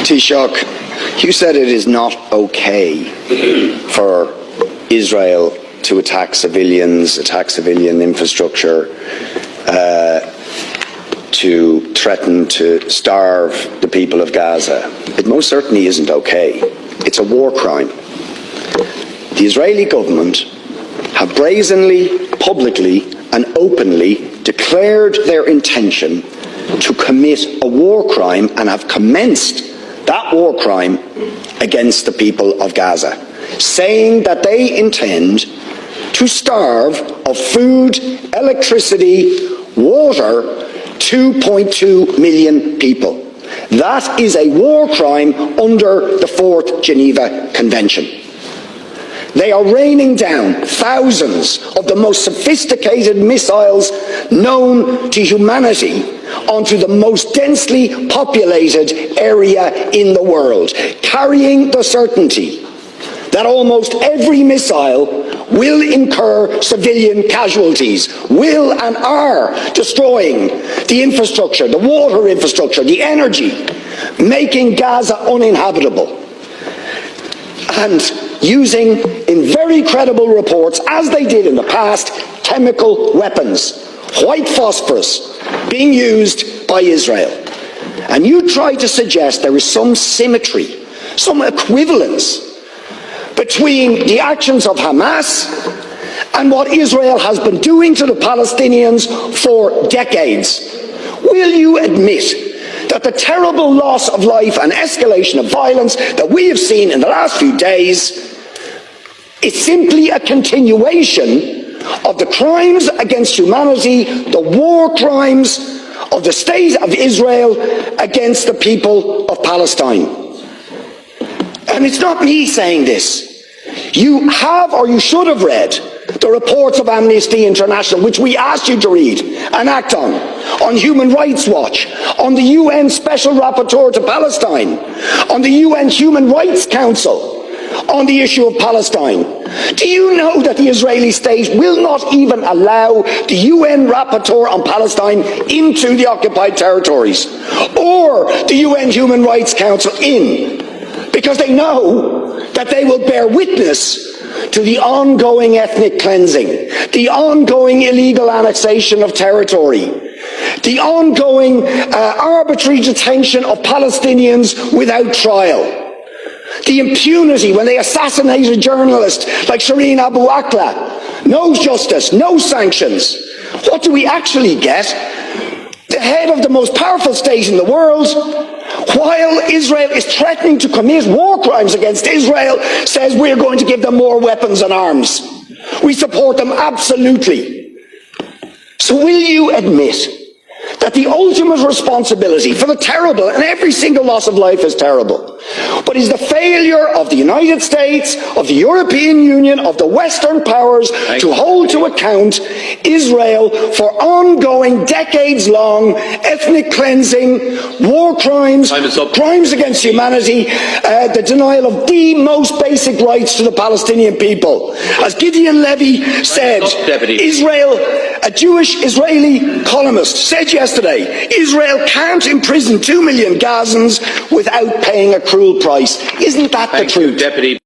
Taoiseach, you said it is not okay for Israel to attack civilians, attack civilian infrastructure, to threaten to starve the people of Gaza. It most certainly isn't okay. It's a war crime. The Israeli government have brazenly, publicly and openly declared their intention to commit a war crime and have commenced that war crime against the people of Gaza, saying that they intend to starve of food, electricity, water 2.2 million people. That is a war crime under the 4th Geneva Convention. They are raining down thousands of the most sophisticated missiles known to humanity onto the most densely populated area in the world, carrying the certainty that almost every missile will incur civilian casualties, will and are destroying the infrastructure, the water infrastructure, the energy, making Gaza uninhabitable. And using, in very credible reports, as they did in the past, chemical weapons, white phosphorus, being used by Israel. And you try to suggest there is some symmetry, some equivalence between the actions of Hamas and what Israel has been doing to the Palestinians for decades. Will you admit that the terrible loss of life and escalation of violence that we have seen in the last few days is simply a continuation of the crimes against humanity, the war crimes of the state of Israel against the people of Palestine? And it's not me saying this. You have, or you should have read, the reports of Amnesty International, which we asked you to read and act on Human Rights Watch, on the UN Special Rapporteur to Palestine, on the UN Human Rights Council, on the issue of Palestine. Do you know that the Israeli state will not even allow the UN Rapporteur on Palestine into the occupied territories, or the UN Human Rights Council in, because they know that they will bear witness to the ongoing ethnic cleansing, the ongoing illegal annexation of territory, the ongoing arbitrary detention of Palestinians without trial, the impunity when they assassinate a journalist like Shireen Abu Akleh. No justice, no sanctions. What do we actually get? The head of the most powerful state in the world, while Israel is threatening to commit war crimes against Israel, says we're going to give them more weapons and arms. We support them absolutely. So will you admit that the ultimate responsibility for the terrible, and every single loss of life is terrible, but is the failure of the United States, of the European Union, of the Western powers to hold to account Israel for ongoing, decades-long ethnic cleansing, war crimes, crimes against humanity, the denial of the most basic rights to the Palestinian people? As Gideon Levy said, Israel, a Jewish Israeli columnist, said yesterday, Israel can't imprison 2 million Gazans without paying a cruel price. Isn't that the truth? Deputy.